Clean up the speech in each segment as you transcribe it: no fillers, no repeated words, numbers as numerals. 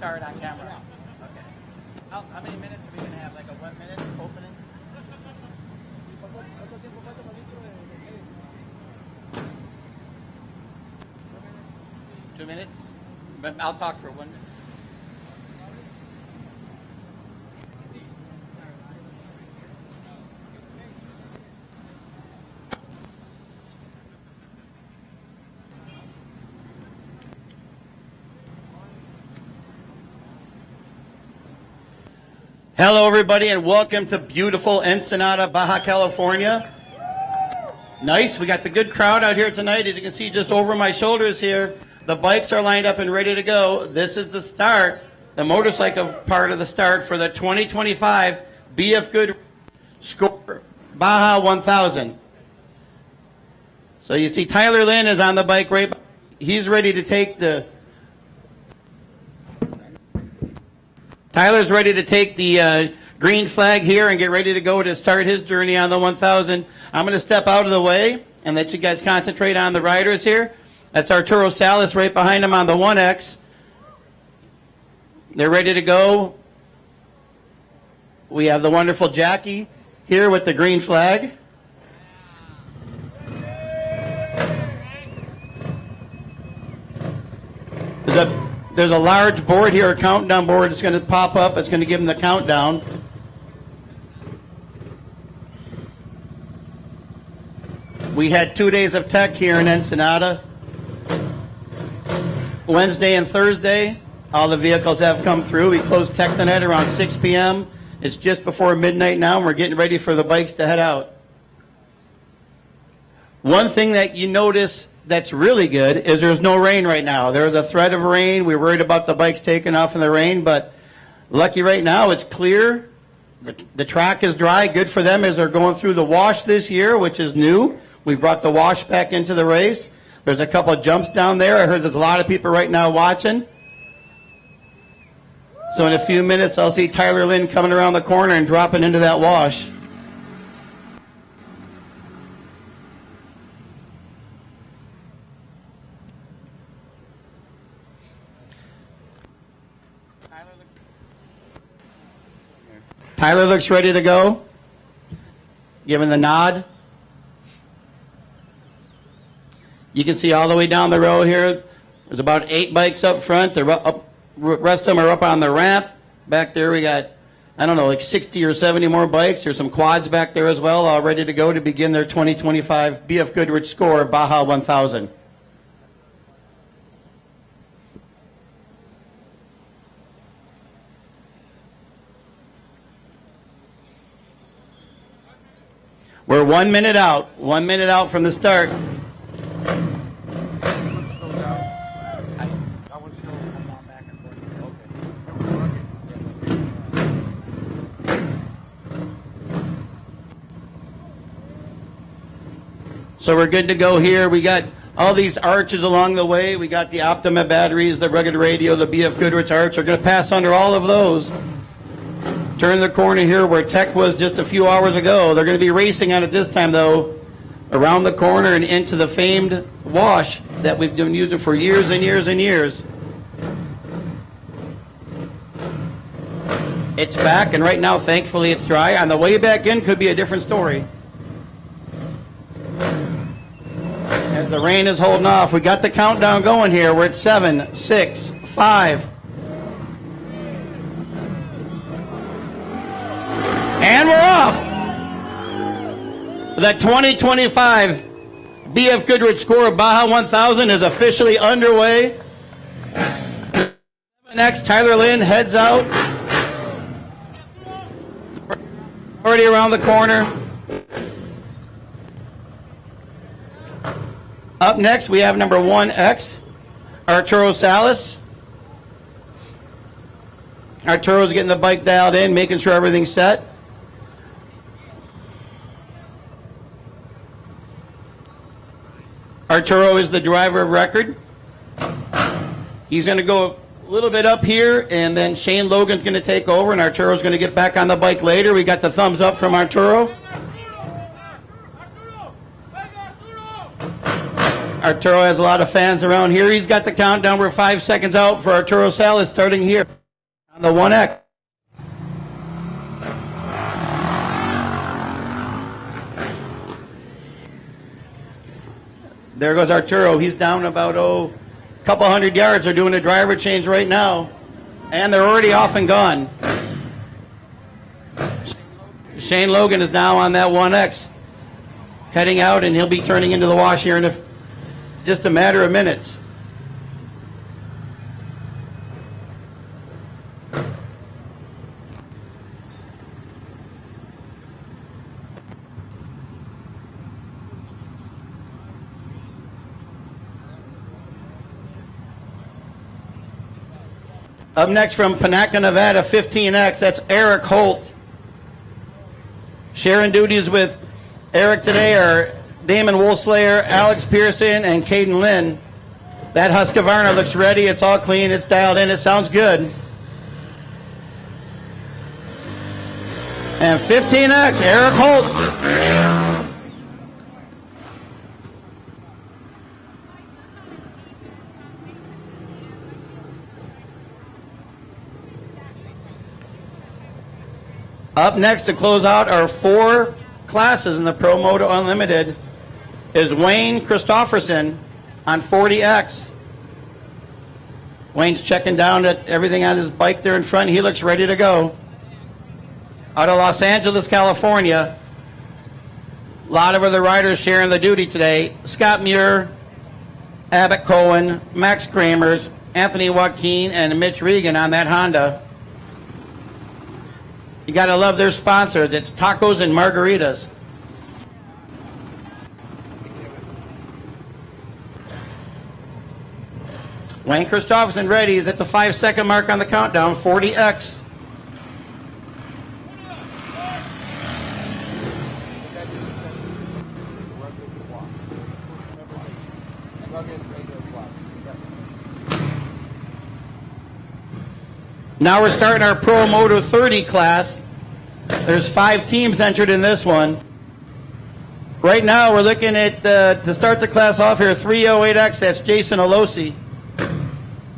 start on camera. Okay. How many minutes are we going to have? Like a 1 minute opening? 2 minutes? But I'll talk for 1 minute. Hello, everybody, and welcome to beautiful Ensenada, Baja California. Nice. We got the good crowd out here tonight. As you can see just over my shoulders here, the bikes are lined up and ready to go. This is the start, the motorcycle part of the start for the 2025 BFGoodrich SCORE Baja 1000. So you see Tyler Lynn is on the bike right. He's ready to take the... Tyler's ready to take the green flag here and get ready to go to start his journey on the 1000. I'm going to step out of the way and let you guys concentrate on the riders here. That's Arturo Salas right behind him on the 1X. They're ready to go. We have the wonderful Jackie here with the green flag. There's a large board here, a countdown board. It's going to pop up. It's going to give them the countdown. We had 2 days of tech here in Ensenada. Wednesday and Thursday, all the vehicles have come through. We closed tech tonight around 6 p.m. It's just before midnight now, and we're getting ready for the bikes to head out. One thing that you notice that's really good is there's no rain right now. There's a threat of rain. We're worried about the bikes taking off in the rain, but lucky right now it's clear. The track is dry. Good for them as they're going through the wash this year, which is new. We brought the wash back into the race. There's a couple of jumps down there. I heard there's a lot of people right now watching. So in a few minutes I'll see Tyler Lynn coming around the corner and dropping into that wash. Tyler looks ready to go. Giving the nod. You can see all the way down the row here. There's about 8 bikes up front. The rest of them are up on the ramp. Back there we got, I don't know, like 60 or 70 more bikes. There's some quads back there as well, all ready to go to begin their 2025 BFGoodrich SCORE Baja 1000. We're 1 minute out. 1 minute out from the start. So we're good to go here. We got all these arches along the way. We got the Optima batteries, the rugged radio, the BFGoodrich arch. We're going to pass under all of those. Turn the corner here where tech was just a few hours ago. They're going to be racing on it this time, though, around the corner and into the famed wash that we've been using for years and years and years. It's back, and right now, thankfully, it's dry. On the way back in could be a different story. As the rain is holding off, we got the countdown going here. We're at 7, 6, 5. And we're off. The 2025 BFGoodrich SCORE Baja 1000 is officially underway. Next, Tyler Lynn heads out. Already around the corner. Up next, we have number 1X, Arturo Salas. Arturo's getting the bike dialed in, making sure everything's set. Arturo is the driver of record. He's going to go a little bit up here, and then Shane Logan's going to take over, and Arturo's going to get back on the bike later. We got the thumbs up from Arturo. Arturo has a lot of fans around here. He's got the countdown. We're 5 seconds out for Arturo Salas starting here on the 1X. There goes Arturo. He's down about, a couple hundred yards. They're doing a driver change right now, and they're already off and gone. Shane Logan is now on that 1X, heading out, and he'll be turning into the wash here in just a matter of minutes. Up next from Panaca, Nevada, 15X, that's Eric Holt. Sharing duties with Eric today are Damon Wolslayer, Alex Pearson, and Caden Lynn. That Husqvarna looks ready. It's all clean. It's dialed in. It sounds good. And 15X, Eric Holt. Up next to close out our 4 classes in the Pro Moto Unlimited is Wayne Christofferson on 40X. Wayne's checking down at everything on his bike there in front. He looks ready to go. Out of Los Angeles, California, a lot of other riders sharing the duty today. Scott Muir, Abbott Cohen, Max Kramers, Anthony Joaquin, and Mitch Regan on that Honda. You got to love their sponsors. It's tacos and margaritas. Wayne Christofferson ready. He's at the 5-second mark on the countdown. 40X. Now we're starting our Pro Moto 30 class. There's 5 teams entered in this one. Right now we're looking at, to start the class off here, 308X, that's Jason Alosi.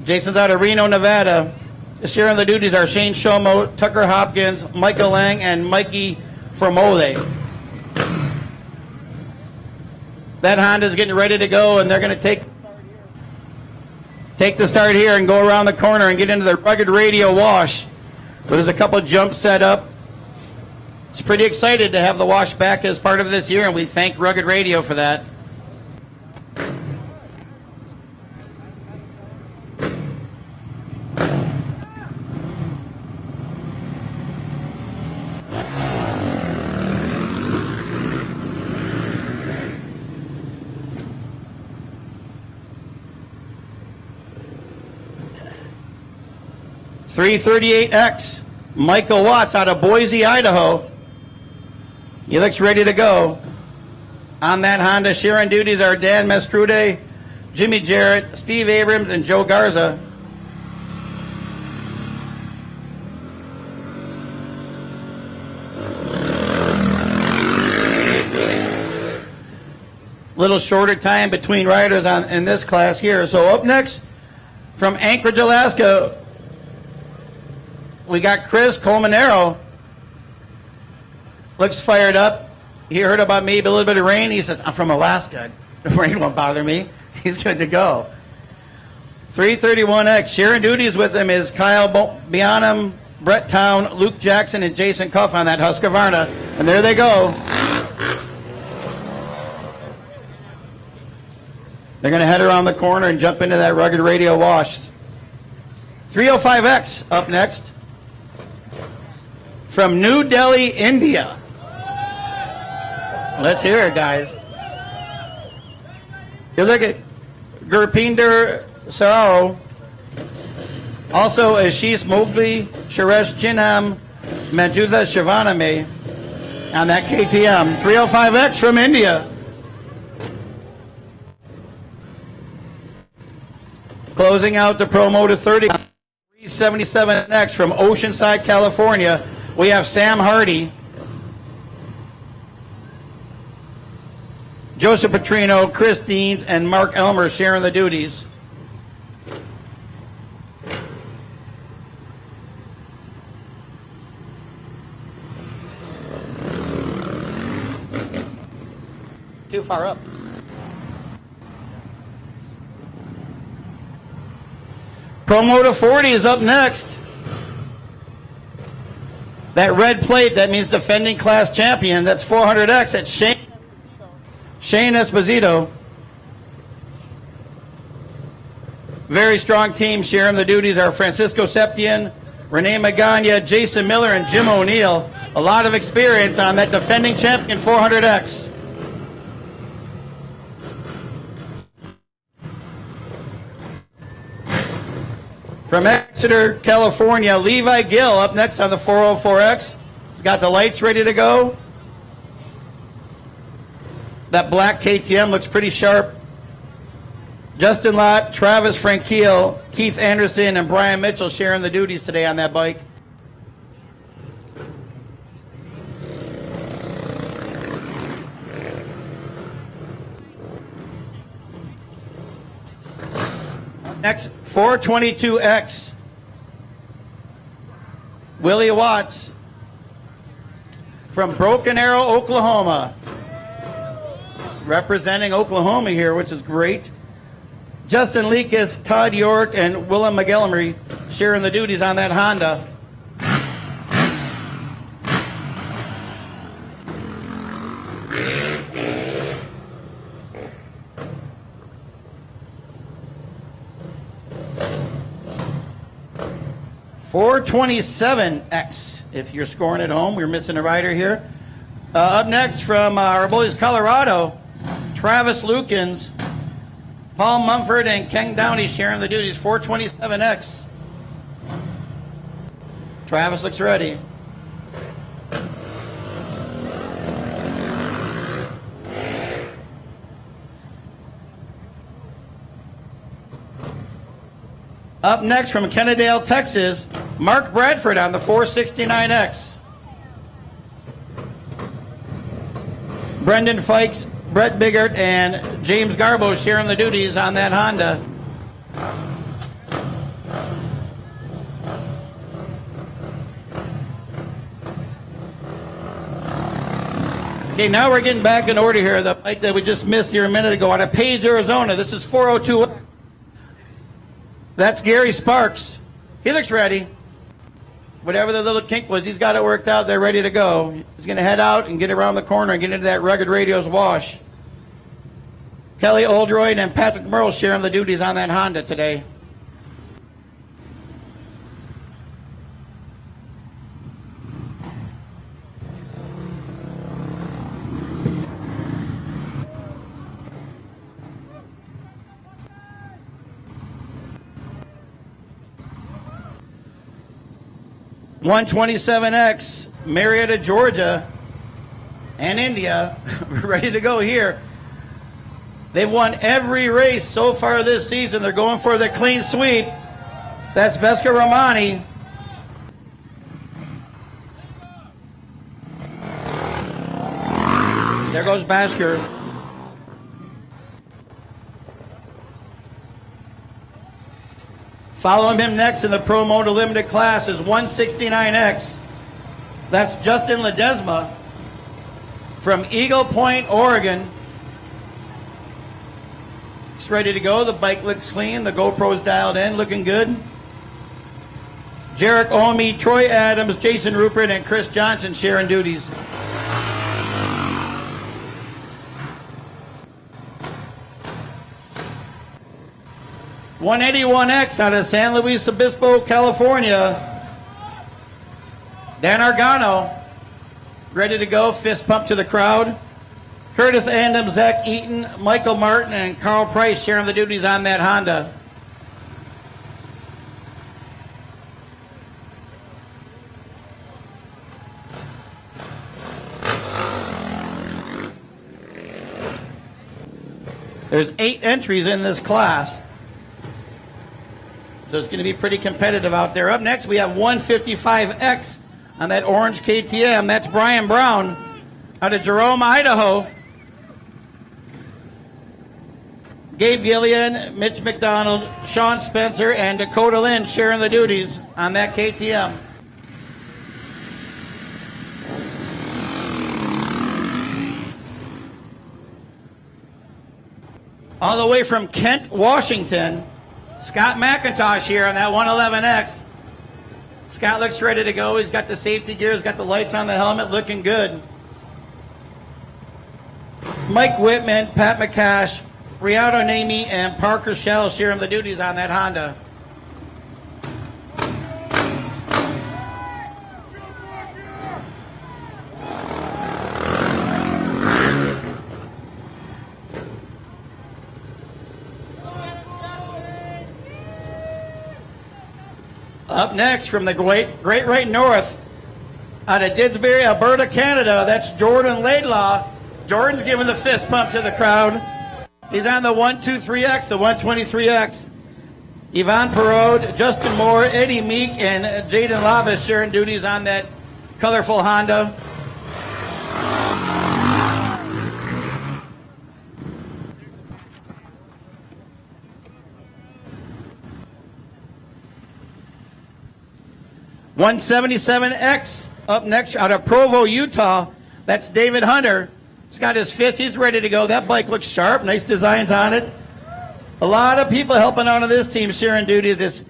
Jason's out of Reno, Nevada. Sharing the duties are Shane Shomo, Tucker Hopkins, Michael Lang, and Mikey Formole. That Honda's getting ready to go, and they're going to take the start here and go around the corner and get into the rugged radio wash, where there's a couple jumps set up. It's pretty excited to have the wash back as part of this year, and we thank Rugged Radio for that. .338X, Michael Watts out of Boise, Idaho. He looks ready to go. On that Honda, sharing duties are Dan Mestrude, Jimmy Jarrett, Steve Abrams, and Joe Garza. Little shorter time between riders in this class here. So up next, from Anchorage, Alaska, we got Chris Colmenero. Looks fired up. He heard about me, a little bit of rain. He says, I'm from Alaska. The rain won't bother me. He's good to go. 331X. Sharing duties with him is Kyle Bianum, Brett Town, Luke Jackson, and Jason Cuff on that Husqvarna. And there they go. They're going to head around the corner and jump into that rugged radio wash. 305X up next. From New Delhi, India. Let's hear it, guys. You look at Gurpinder Sarao. Also, Ashish Mogli, Suresh Chinham, Manjudha Shivaname on that KTM. 305X from India. Closing out the Pro Moto 30. 377X from Oceanside, California. We have Sam Hardy. Joseph Petrino, Chris Deans, and Mark Elmer sharing the duties. Too far up. Pro Moto 40 is up next. That red plate, that means defending class champion. That's 400X. That's Shane Esposito. Very strong team sharing the duties are Francisco Septian, Renee Magana, Jason Miller, and Jim O'Neill. A lot of experience on that defending champion 400X. From Exeter, California, Levi Gill up next on the 404X. He's got the lights ready to go. That black KTM looks pretty sharp. Justin Lott, Travis Frankiel, Keith Anderson, and Brian Mitchell sharing the duties today on that bike. Next, 422X. Willie Watts from Broken Arrow, Oklahoma. Representing Oklahoma here, which is great. Justin Leakus, Todd York, and Willem McGillivray sharing the duties on that Honda. $427X. If you're scoring at home, we're missing a rider here. Up next from our boys, Colorado, Travis Lukens, Paul Mumford, and Ken Downey sharing the duties. 427X. Travis looks ready. Up next from Kennedale, Texas, Mark Bradford on the 469X. Brendan Fikes, Brett Biggert, and James Garbo sharing the duties on that Honda. Okay, now we're getting back in order here. The bike that we just missed here a minute ago out of Page, Arizona. This is 402. That's Gary Sparks. He looks ready. Whatever the little kink was, he's got it worked out. They're ready to go. He's going to head out and get around the corner and get into that Rugged Radios wash. Kelly Oldroyd and Patrick Merle sharing the duties on that Honda today. $127X, Marietta, Georgia, and India. We're ready to go here. They've won every race so far this season. They're going for the clean sweep. That's Beska Romani. There goes Basker. Following him next in the Pro Moto Limited class is 169X. That's Justin Ledesma from Eagle Point, Oregon. He's ready to go. The bike looks clean. The GoPro's dialed in, looking good. Jarek Omi, Troy Adams, Jason Rupert, and Chris Johnson sharing duties. $181X out of San Luis Obispo, California. Dan Argano, ready to go. Fist pump to the crowd. Curtis Andam, Zach Eaton, Michael Martin, and Carl Price sharing the duties on that Honda. There's 8 entries in this class. So it's going to be pretty competitive out there. Up next, we have 155X on that orange KTM. That's Brian Brown out of Jerome, Idaho. Gabe Gillian, Mitch McDonald, Sean Spencer, and Dakota Lynn sharing the duties on that KTM. All the way from Kent, Washington, Scott McIntosh here on that 111X. Scott looks ready to go. He's got the safety gear. He's got the lights on the helmet, looking good. Mike Whitman, Pat McCash, Riado Namey, and Parker Shell sharing the duties on that Honda. Up next from the Great Right North, out of Didsbury, Alberta, Canada, that's Jordan Laidlaw. Jordan's giving the fist pump to the crowd. He's on the 123X, the 123X. Yvonne Perraud, Justin Moore, Eddie Meek, and Jaden Lavis sharing duties on that colorful Honda. $177X up next out of Provo, Utah. That's David Hunter. He's got his fist. He's ready to go. That bike looks sharp. Nice designs on it. A lot of people helping out on this team sharing duties. It's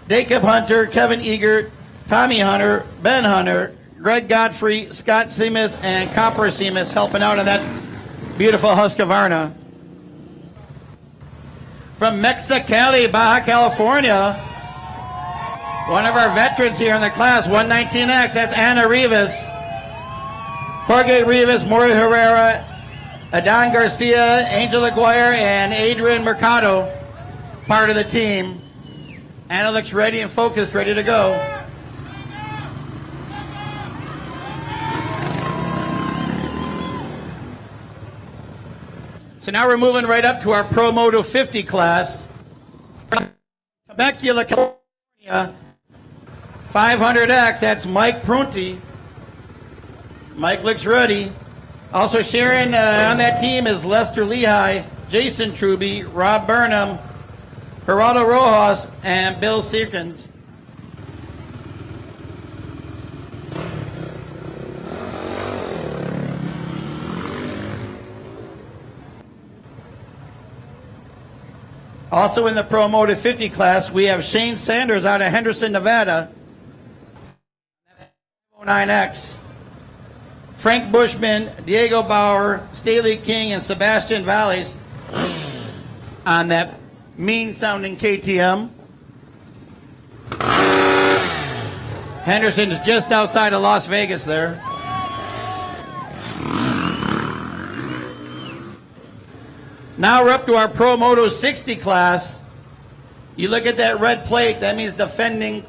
Jacob Hunter, Kevin Eager, Tommy Hunter, Ben Hunter, Greg Godfrey, Scott Seamus, and Copper Seamus helping out on that beautiful Husqvarna. From Mexicali, Baja California, one of our veterans here in the class, 119X, that's Ana Rivas. Jorge Rivas, Maury Herrera, Adon Garcia, Angel Aguirre, and Adrian Mercado, part of the team. Anna looks ready and focused, ready to go. So now we're moving right up to our Pro Moto 50 class. Temecula, California, 500X, that's Mike Prunty. Mike looks ready. Also sharing on that team is Lester Lehigh, Jason Truby, Rob Burnham, Geraldo Rojas, and Bill Seekins. Also in the Pro Moto 50 class, we have Shane Sanders out of Henderson, Nevada. 9X. Frank Bushman, Diego Bauer, Staley King, and Sebastian Valles on that mean-sounding KTM. Henderson's just outside of Las Vegas there. Now we're up to our Pro Moto 60 class. You look at that red plate, that means defending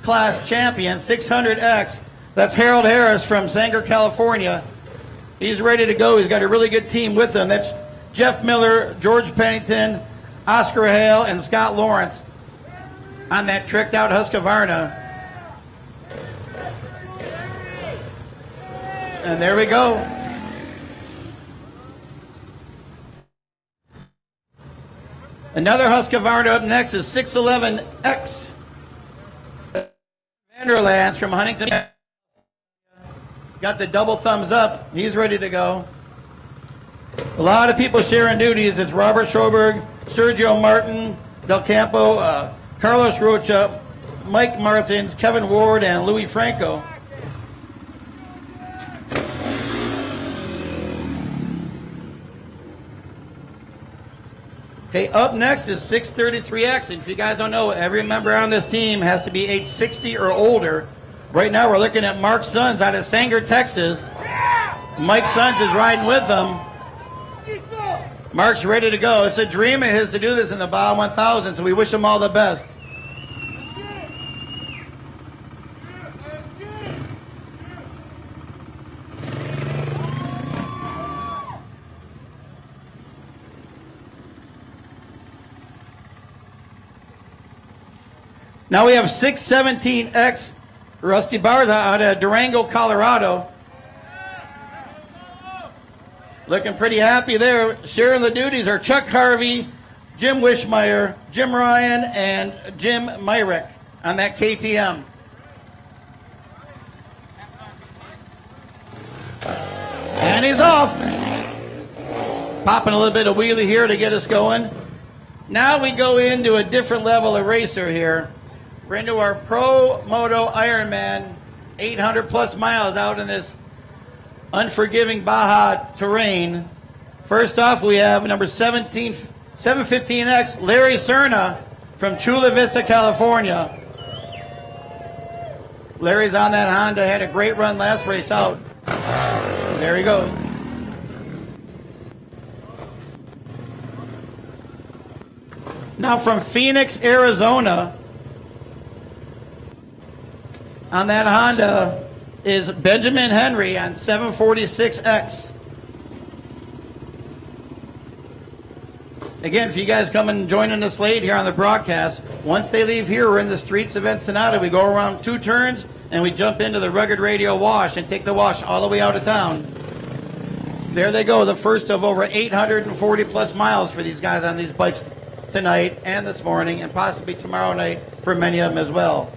class champion, 600X. That's Harold Harris from Sanger, California. He's ready to go. He's got a really good team with him. That's Jeff Miller, George Pennington, Oscar Hale, and Scott Lawrence on that tricked out Husqvarna. And there we go. Another Husqvarna up next is 611X. Vanderlands from Huntington. Got the double thumbs up. He's ready to go. A lot of people sharing duties. It's Robert Schoberg, Sergio Martin, Del Campo, Carlos Rocha, Mike Martins, Kevin Ward, and Louis Franco. Okay, up next is 633X. And if you guys don't know, every member on this team has to be age 60 or older. Right now we're looking at Mark Sons out of Sanger, Texas. Mike Sons is riding with them. Mark's ready to go. It's a dream of his to do this in the Baja 1000, so we wish him all the best. Now we have 617X Rusty Barza out of Durango, Colorado. Looking pretty happy there. Sharing the duties are Chuck Harvey, Jim Wishmeyer, Jim Ryan, and Jim Myrick on that KTM. And he's off. Popping a little bit of wheelie here to get us going. Now we go into a different level of racer here. We're into our Pro Moto Ironman, 800 plus miles out in this unforgiving Baja terrain. First off, we have number 715X, Larry Cerna from Chula Vista, California. Larry's on that Honda, had a great run last race out. There he goes. Now from Phoenix, Arizona, on that Honda is Benjamin Henry on 746X. Again, if you guys come and joining us late here on the broadcast, once they leave here, we're in the streets of Ensenada. We go around 2 turns, and we jump into the Rugged Radio wash and take the wash all the way out of town. There they go, the first of over 840 plus miles for these guys on these bikes tonight and this morning, and possibly tomorrow night for many of them as well.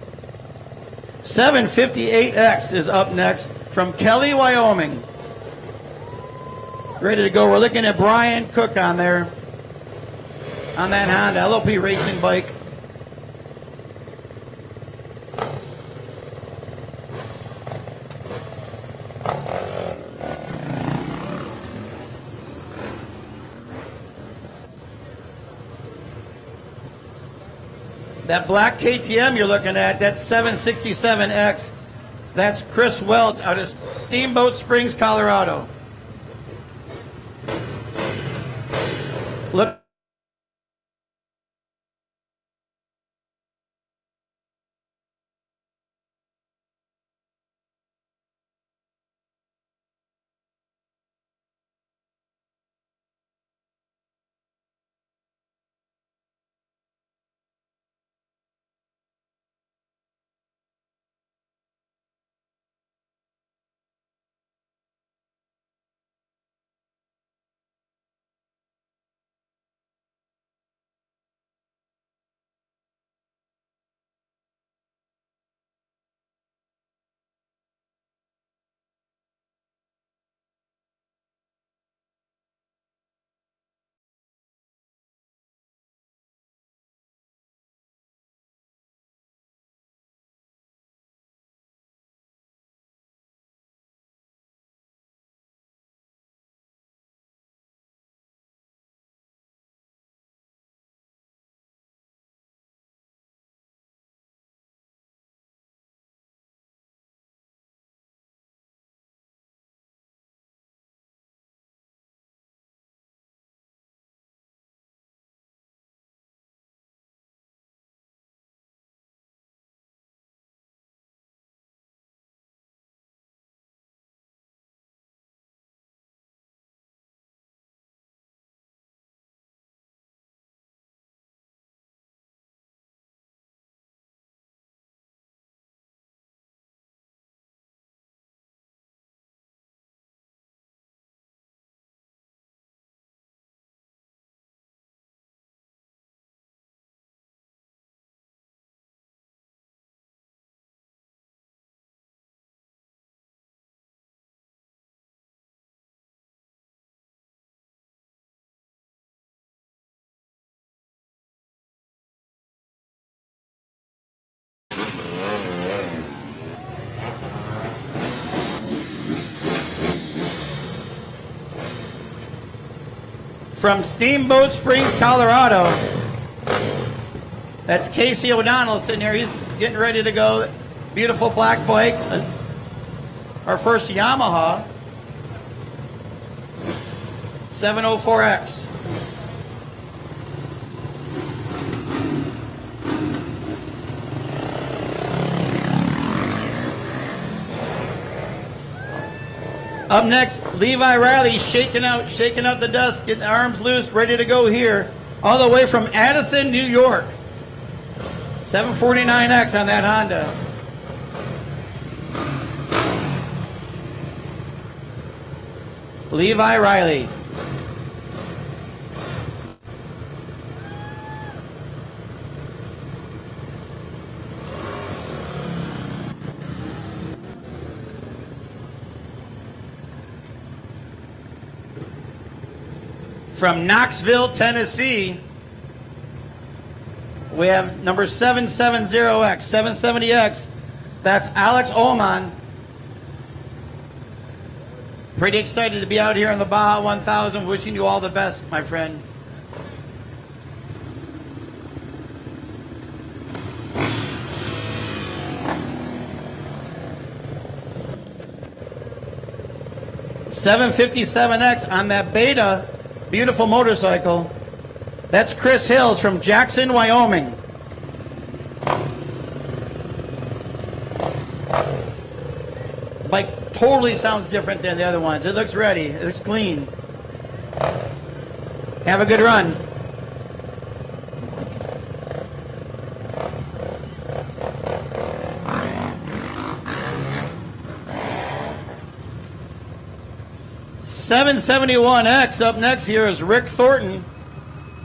758X is up next from Kelly, Wyoming. Ready to go. We're looking at Brian Cook on there on that Honda LOP racing bike. That black KTM you're looking at, that's 767X. That's Chris Welch out of Steamboat Springs, Colorado. Look. From Steamboat Springs, Colorado, that's Casey O'Donnell sitting here. He's getting ready to go. Beautiful black bike. Our first Yamaha 704X. Up next, Levi Riley shaking out the dust, getting the arms loose, ready to go here, all the way from Addison, New York. 749X on that Honda. Levi Riley. From Knoxville, Tennessee, we have number 770X, 770X. That's Alex Ullman. Pretty excited to be out here on the Baja 1000. Wishing you all the best, my friend. $757X on that Beta. Beautiful motorcycle. That's Chris Hills from Jackson, Wyoming. Bike totally sounds different than the other ones. It looks ready. It looks clean. Have a good run. $771X up next here is Rick Thornton.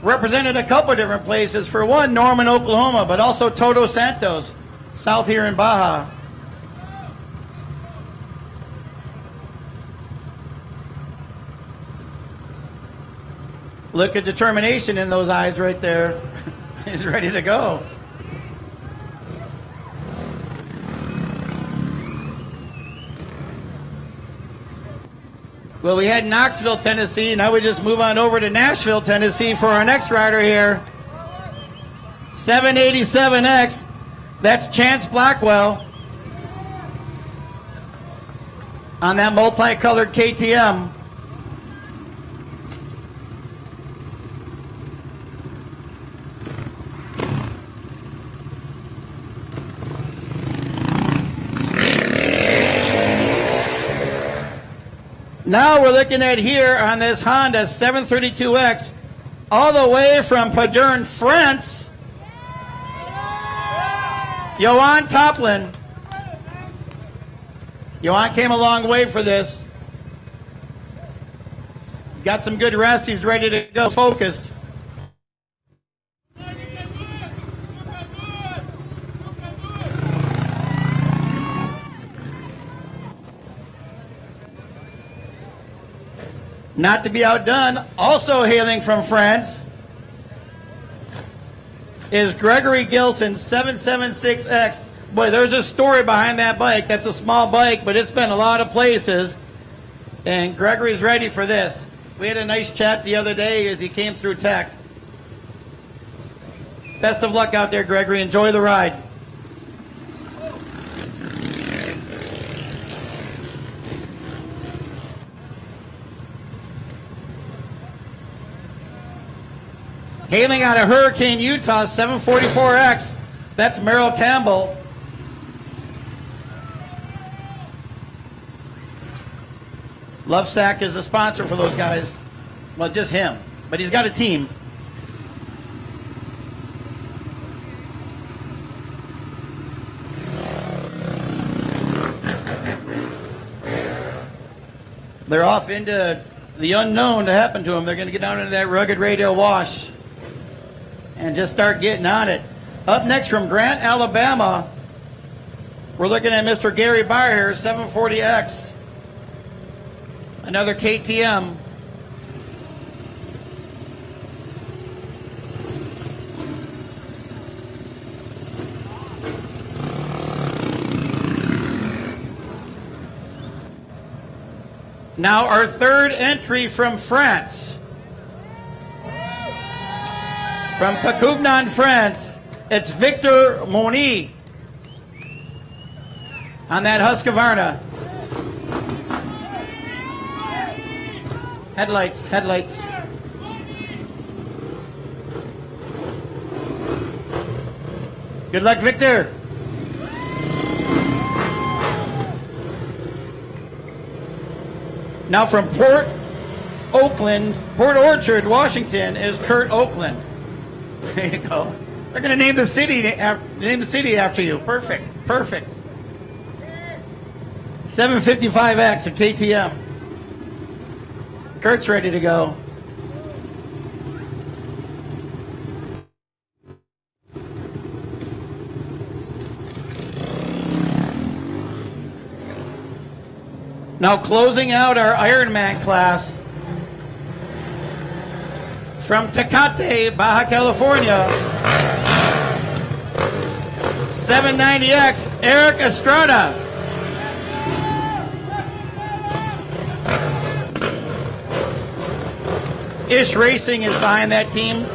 Represented a couple different places. For one, Norman, Oklahoma, but also Todo Santos, south here in Baja. Look at determination in those eyes right there. He's ready to go. Well, we had Knoxville, Tennessee. Now we just move on over to Nashville, Tennessee for our next rider here. 787X. That's Chance Blackwell on that multicolored KTM. Now we're looking at here on this Honda 732X, all the way from Padern, France, Johan Toplin. Johan came a long way for this. Got some good rest. He's ready to go, focused. Not to be outdone, also hailing from France, is Gregory Gilson, 776X. Boy, there's a story behind that bike. That's a small bike, but it's been a lot of places. And Gregory's ready for this. We had a nice chat the other day as he came through tech. Best of luck out there, Gregory. Enjoy the ride. Hailing out of Hurricane, Utah, 744X. That's Merrill Campbell. Lovesack is the sponsor for those guys. Well, just him, but he's got a team. They're off into the unknown to happen to them. They're going to get down into that rugged radial wash and just start getting on it. Up next from Grant, Alabama, we're looking at Mr. Gary Beyer here, 740X. Another KTM. Now our third entry from France. From Cacugnan, France, it's Victor Moni on that Husqvarna. Headlights, headlights. Good luck, Victor. Now from Port Orchard, Washington, is Kurt Oakland. There you go. They're going to name the city after you. Perfect, perfect. 755X, a KTM. Kurt's ready to go. Now closing out our Ironman class from Tecate, Baja California, 790X, Eric Estrada. Ish Racing is behind that team.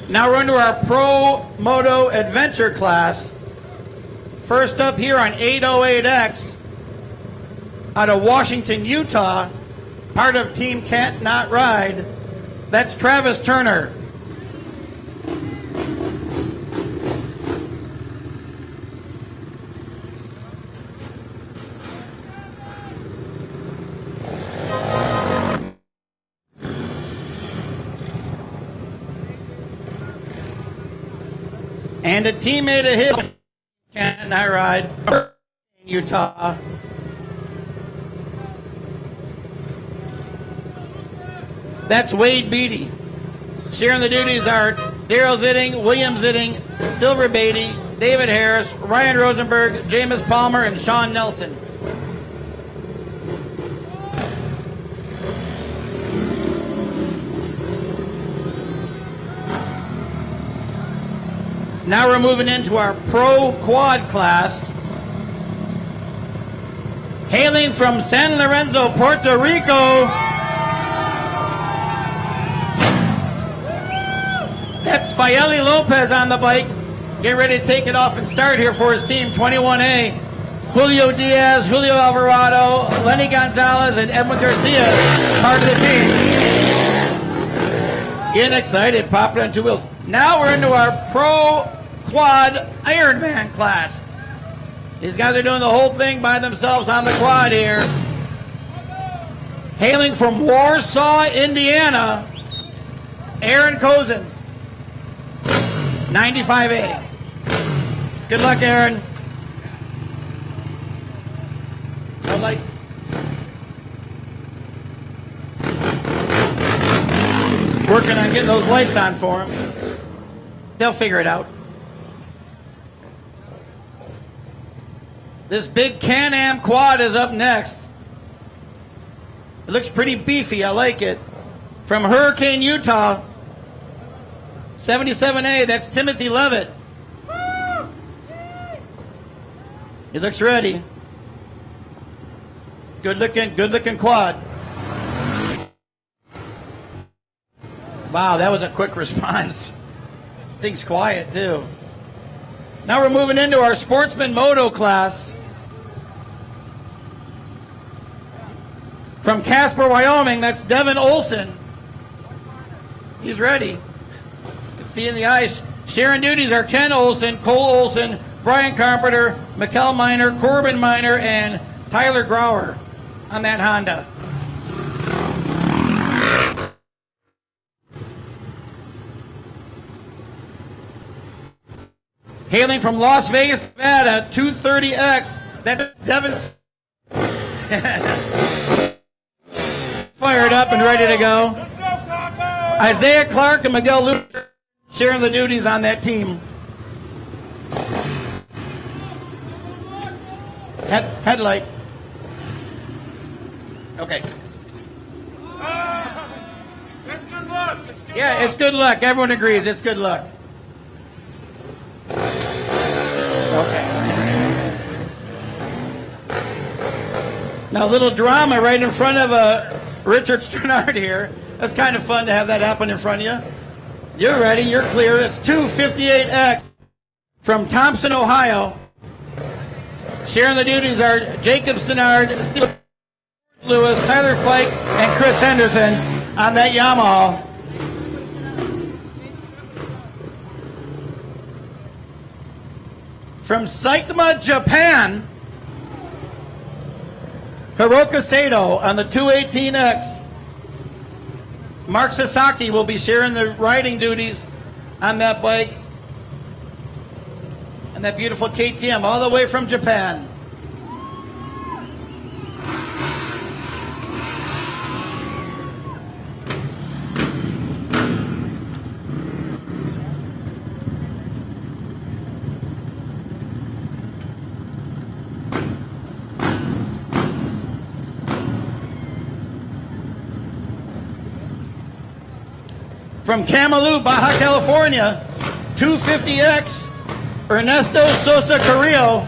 Now we're into our Pro Moto Adventure class. First up here on 808X out of Washington, Utah, part of Team Can't Not Ride. That's Travis Turner. And a teammate of his, Can't Not Ride, in Utah. That's Wade Beatty. Sharing the duties are Daryl Zitting, William Zitting, Silver Beatty, David Harris, Ryan Rosenberg, Jameis Palmer, and Sean Nelson. Now we're moving into our Pro Quad class. Hailing from San Lorenzo, Puerto Rico, that's Fayeli Lopez on the bike. Getting ready to take it off and start here for his team, 21A. Julio Diaz, Julio Alvarado, Lenny Gonzalez, and Edwin Garcia, part of the team. Getting excited, popping on two wheels. Now we're into our Pro Quad Ironman class. These guys are doing the whole thing by themselves on the quad here. Hailing from Warsaw, Indiana, Aaron Cozens, 95A. Good luck, Aaron. No lights. Working on getting those lights on for him. They'll figure it out. This big Can-Am quad is up next. It looks pretty beefy. I like it. From Hurricane, Utah, 77A. That's Timothy Levitt. He looks ready. Good looking quad. Wow, that was a quick response. Things quiet too. Now we're moving into our Sportsman Moto class. From Casper, Wyoming, that's Devin Olson. He's ready. You can see in the eyes. Sharing duties are Ken Olson, Cole Olson, Brian Carpenter, Mikkel Miner, Corbin Miner, and Tyler Grauer on that Honda. Hailing from Las Vegas, Nevada, 230X, that's Devin. Fired up and ready to go. Isaiah Clark and Miguel Luter sharing the duties on that team. Headlight. Okay. It's good luck. Yeah, it's good luck. Everyone agrees it's good luck. Okay. Now, a little drama right in front of Richard Sternard here. That's kind of fun to have that happen in front of you. You're ready. You're clear. It's 258X from Thompson, Ohio. Sharing the duties are Jacob Stennard, Steve Lewis, Tyler Fike, and Chris Henderson on that Yamaha. From Saitama, Japan, Hiroka Sato on the 218X. Mark Sasaki will be sharing the riding duties on that bike. that beautiful KTM all the way from Japan. From Camalú, Baja California, 250X, Ernesto Sosa Carrillo.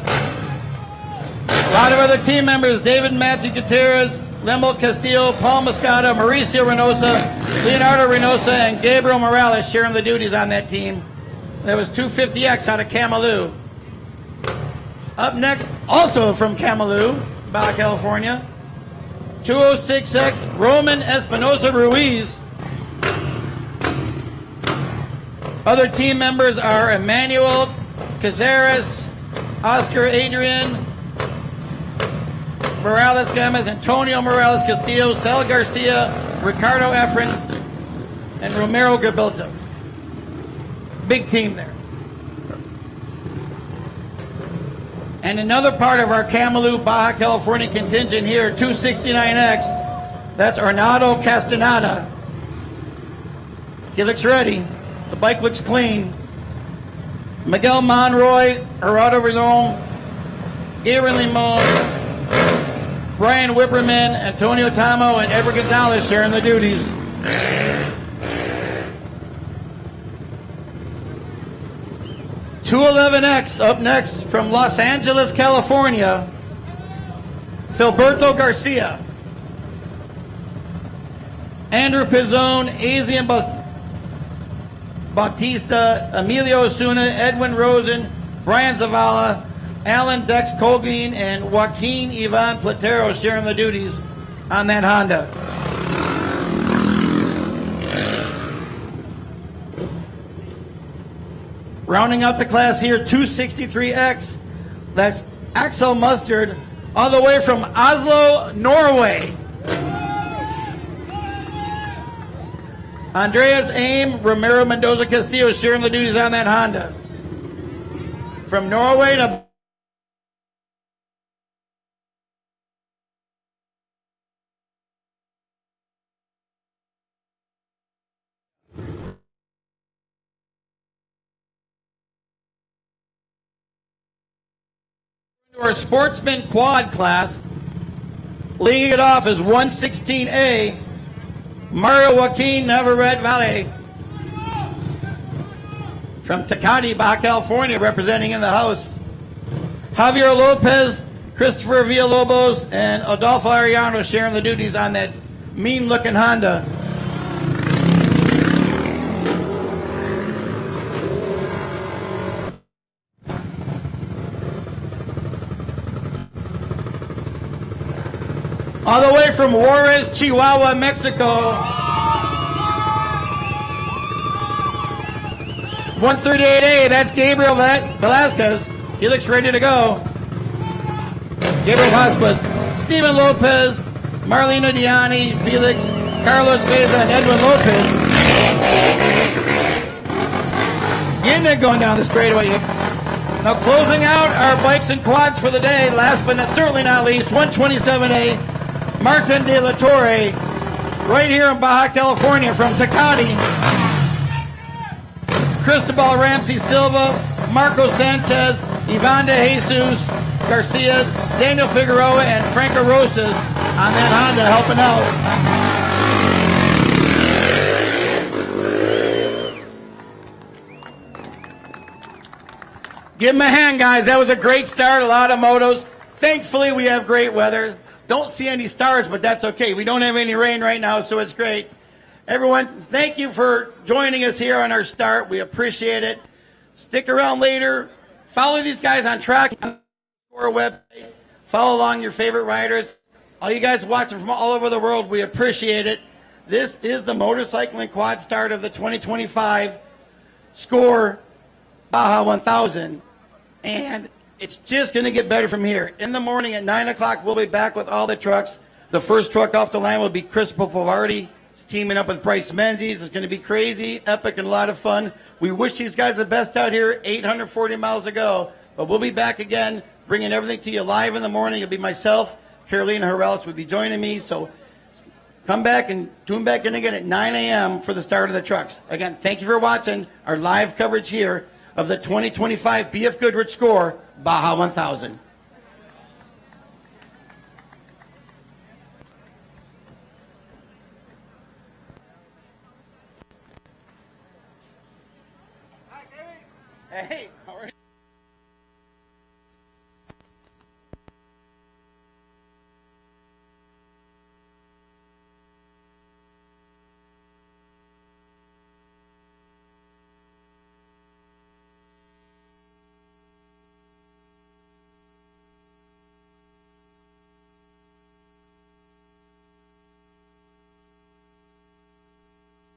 A lot of other team members, David Matthew Gutierrez, Lemel Castillo, Paul Moscata, Mauricio Reynosa, Leonardo Reynosa, and Gabriel Morales sharing the duties on that team. There was 250X out of Camalú. Up next, also from Camalú, Baja California, 206X, Roman Espinosa Ruiz. Other team members are Emmanuel Cazares, Oscar Adrian, Morales Gomez, Antonio Morales Castillo, Sal Garcia, Ricardo Efren, and Romero Gabilta. Big team there. And another part of our Camalú, Baja California contingent here, 269X, that's Arnaldo Castaneda. He looks ready. The bike looks clean. Miguel Monroy, Gerardo Villon, Aaron Limon, Brian Whipperman, Antonio Tamo, and Edward Gonzalez sharing the duties. $211X up next from Los Angeles, California, Filberto Garcia. Andrew Pizzone, Asian Bautista, Emilio Osuna, Edwin Rosen, Brian Zavala, Alan Dex Colgreen, and Joaquin Ivan Platero sharing the duties on that Honda. Rounding out the class here, 263X. That's Axel Mustard, all the way from Oslo, Norway. Andreas Aim, Romero Mendoza Castillo sharing the duties on that Honda. From Norway to our Sportsman quad class. Leading it off is 116A. Mario Joaquin Navarrete Valle from Tecate, Baja California, representing in the house. Javier Lopez, Christopher Villalobos, and Adolfo Ariano sharing the duties on that mean-looking Honda. All the way from Juarez, Chihuahua, Mexico, 138A, that's Gabriel Velasquez. He looks ready to go. Gabriel Velasquez, Steven Lopez, Marlena Diani, Felix, Carlos Beza, and Edwin Lopez. Getting it going down the straightaway. Now closing out our bikes and quads for the day, last but certainly not least, 127A. Martin De La Torre, right here in Baja California from Tecate. Cristobal Ramsey Silva, Marco Sanchez, Ivan de Jesus Garcia, Daniel Figueroa, and Franco Rosas on that Honda helping out. Give them a hand, guys. That was a great start. A lot of motos. Thankfully, we have great weather. Don't see any stars, but that's okay. We don't have any rain right now, so it's great. Everyone, thank you for joining us here on our start. We appreciate it. Stick around later. Follow these guys on track on the SCORE website. Follow along your favorite riders. All you guys watching from all over the world, we appreciate it. This is the motorcycle and quad start of the 2025 SCORE Baja 1000. And it's just going to get better from here. In the morning at 9 o'clock, we'll be back with all the trucks. The first truck off the line will be Chris Popovardi. He's teaming up with Bryce Menzies. It's going to be crazy, epic, and a lot of fun. We wish these guys the best out here. 840 miles to go. But we'll be back again, bringing everything to you live in the morning. It'll be myself, Caroline Harrellis will be joining me. So come back and tune back in again at 9 a.m. for the start of the trucks. Again, thank you for watching our live coverage here of the 2025 BF Goodrich SCORE Baja 1000. Hey, how are you?